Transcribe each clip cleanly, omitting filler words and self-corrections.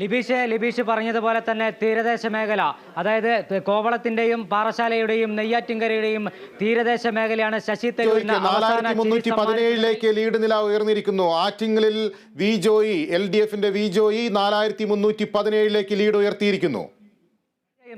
ലിബീഷ് പറഞ്ഞതുപോലെ തന്നെ തീരദേശ മേഖല, അതായത് കോവളത്തിന്റെയും പാറശാലയുടെയും നെയ്യാറ്റിൻകരയുടെയും തീരദേശ മേഖലയാണ് ശശി തരൂരിന് 4317 ലീഡ് നില ഉയർന്നിരിക്കുന്നു. ആറ്റിങ്ങലിൽ വി ജോയി, LDFന്റെ വി ജോയി 4317 ലീഡ് ഉയർത്തിയിരിക്കുന്നു.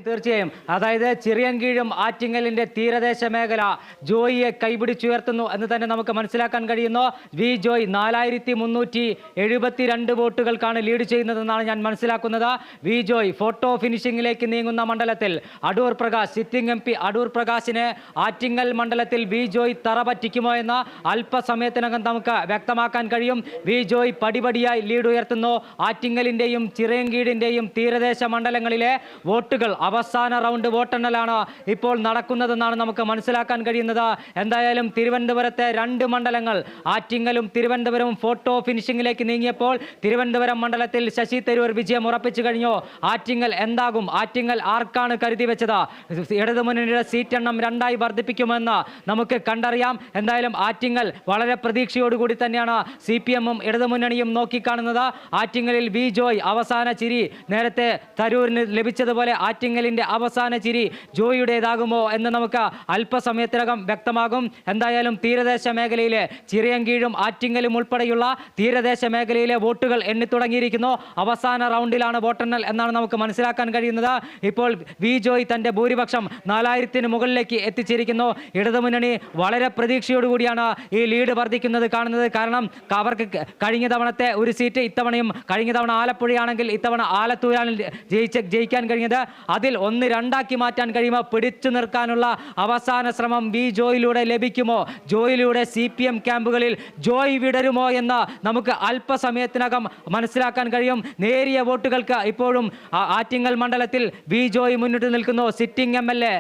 തീർച്ചയായും, അതായത് ചിറയൻകീഴും ആറ്റിങ്ങലിന്റെ തീരദേശ മേഖല ജോയിയെ കൈപിടിച്ചുയർത്തുന്നു എന്ന് തന്നെ നമുക്ക് മനസ്സിലാക്കാൻ കഴിയുന്നു. വി ജോയ് 4372 വോട്ടുകൾക്കാണ് ലീഡ് ചെയ്യുന്നതെന്നാണ് ഞാൻ മനസ്സിലാക്കുന്നത്. വി ജോയ് ഫോട്ടോ ഫിനിഷിംഗിലേക്ക് നീങ്ങുന്ന മണ്ഡലത്തിൽ അടൂർ പ്രകാശ്, സിറ്റിംഗ് MP അടൂർ പ്രകാശിനെ ആറ്റിങ്ങൽ മണ്ഡലത്തിൽ വി ജോയ് തറ പറ്റിക്കുമോ എന്ന് അല്പസമയത്തിനകം നമുക്ക് വ്യക്തമാക്കാൻ കഴിയും. വി ജോയ് പടിപടിയായി ലീഡ് ഉയർത്തുന്നു. ആറ്റിങ്ങലിന്റെയും ചിറയൻകീഴിന്റെയും തീരദേശ മണ്ഡലങ്ങളിലെ വോട്ടുകൾ അവസാന റൗണ്ട് വോട്ടെണ്ണലാണ് ഇപ്പോൾ നടക്കുന്നതെന്നാണ് നമുക്ക് മനസ്സിലാക്കാൻ കഴിയുന്നത്. എന്തായാലും തിരുവനന്തപുരത്തെ 2 മണ്ഡലങ്ങൾ, ആറ്റിങ്ങലും തിരുവനന്തപുരവും ഫോട്ടോ ഫിനിഷിംഗിലേക്ക് നീങ്ങിയപ്പോൾ തിരുവനന്തപുരം മണ്ഡലത്തിൽ ശശി തരൂർ വിജയം ഉറപ്പിച്ചു കഴിഞ്ഞു. ആറ്റിങ്ങൽ എന്താകും? ആറ്റിങ്ങൽ ആർക്കാണ് കരുതി വെച്ചത്? ഇടതുമുന്നണിയുടെ സീറ്റെണ്ണം 2ആയി വർദ്ധിപ്പിക്കുമെന്ന് നമുക്ക് കണ്ടറിയാം. എന്തായാലും ആറ്റിങ്ങൽ വളരെ പ്രതീക്ഷയോടുകൂടി തന്നെയാണ് CPM-ഉം ഇടതുമുന്നണിയും നോക്കിക്കാണുന്നത്. ആറ്റിങ്ങലിൽ വി ജോയ് അവസാന ചിരി നേരത്തെ തരൂരിന് ലഭിച്ചതുപോലെ ആറ്റിങ്ങലിന്റെ അവസാന ചിരി ജോയിയുടേതാകുമോ എന്ന് നമുക്ക് അല്പസമയത്തിനകം വ്യക്തമാകും. എന്തായാലും തീരദേശ മേഖലയിലെ ചിറയൻകീഴും ആറ്റിങ്ങലും ഉൾപ്പെടെയുള്ള തീരദേശ മേഖലയിലെ വോട്ടുകൾ എണ്ണി തുടങ്ങിയിരിക്കുന്നു. അവസാന റൗണ്ടിലാണ് വോട്ടെണ്ണൽ എന്നാണ് നമുക്ക് മനസ്സിലാക്കാൻ കഴിയുന്നത്. ഇപ്പോൾ വി ജോയ് തന്റെ ഭൂരിപക്ഷം 4000-ന് മുകളിലേക്ക് എത്തിച്ചിരിക്കുന്നു. ഇടതുമുന്നണി വളരെ പ്രതീക്ഷയോടുകൂടിയാണ് ഈ ലീഡ് വർദ്ധിക്കുന്നത് കാണുന്നത്. കാരണം അവർക്ക് കഴിഞ്ഞ തവണത്തെ ഒരു സീറ്റ് ഇത്തവണയും, കഴിഞ്ഞ തവണ ആലപ്പുഴയാണെങ്കിൽ ഇത്തവണ ആലത്തൂരാണ് ജയിക്കാൻ കഴിഞ്ഞത്. അതിൽ 1-2 മാറ്റാൻ കഴിയുമോ? പിടിച്ചു നിർത്താനുള്ള അവസാന ശ്രമം വി ജോയിലൂടെ ലഭിക്കുമോ? ജോയിലൂടെ CPM ക്യാമ്പുകളിൽ ജോയ് വിടരുമോ എന്ന് നമുക്ക് അല്പസമയത്തിനകം മനസ്സിലാക്കാൻ കഴിയും. നേരിയ വോട്ടുകൾക്ക് ഇപ്പോഴും ആറ്റിങ്ങൽ മണ്ഡലത്തിൽ വി ജോയ് മുന്നിട്ട് നിൽക്കുന്നു. Sitting MLA,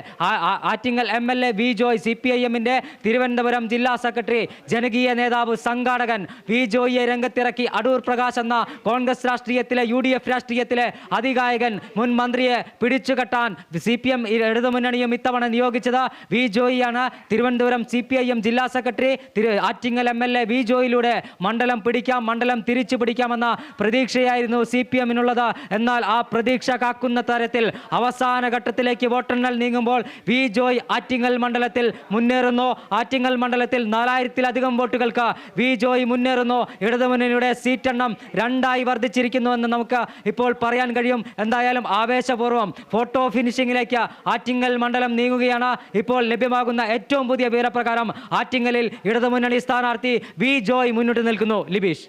Attingal MLA V Joy, CPIM-ന്റെ തിരുവനന്തപുരം ജില്ലാ സെക്രട്ടറി, ജനകീയ നേതാവ്, സംഘാടകൻ വി ജോയിയെ രംഗത്തിറക്കി അടൂർ പ്രകാശ് എന്ന കോൺഗ്രസ് രാഷ്ട്രീയത്തിലെ, UDF രാഷ്ട്രീയത്തിലെ അതികായകൻ, മുൻ മന്ത്രിയെ പിടിച്ചുകെട്ടാൻ CPM ഇടതുമുന്നണിയും ഇത്തവണ നിയോഗിച്ചത് വി ജോയിയാണ്. തിരുവനന്തപുരം CPIM ജില്ലാ സെക്രട്ടറി, ആറ്റിങ്ങൽ MLA വി ജോയിലൂടെ മണ്ഡലം പിടിക്കാം, മണ്ഡലം തിരിച്ചു പിടിക്കാമെന്ന പ്രതീക്ഷയായിരുന്നു CPM-നുള്ളത്. എന്നാൽ ആ പ്രതീക്ഷ കാക്കുന്ന തരത്തിൽ അവസാന ഘട്ടത്തിലേക്ക് വോട്ടെണ്ണൽ നീങ്ങുമ്പോൾ വി ജോയ് ആറ്റിങ്ങൽ മണ്ഡലത്തിൽ മുന്നേറുന്നു. ആറ്റിങ്ങൽ മണ്ഡലത്തിൽ 4000-ലധികം വോട്ടുകൾക്ക് വി ജോയ് മുന്നേറുന്നു. ഇടതുമുന്നണിയുടെ സീറ്റെണ്ണം 2ആയി വർദ്ധിച്ചിരിക്കുന്നുവെന്ന് നമുക്ക് ഇപ്പോൾ പറയാൻ കഴിയും. എന്തായാലും ആവേശപൂർവ്വം ഫോട്ടോ ഫിനിഷിംഗിലേക്ക് ആറ്റിങ്ങൽ മണ്ഡലം നീങ്ങുകയാണ്. ഇപ്പോൾ ലഭ്യമാകുന്ന ഏറ്റവും പുതിയ വിവരപ്രകാരം ആറ്റിങ്ങലിൽ ഇടതുമുന്നണി സ്ഥാനാർത്ഥി വി ജോയ് മുന്നിട്ട് നിൽക്കുന്നു. ലിബീഷ്.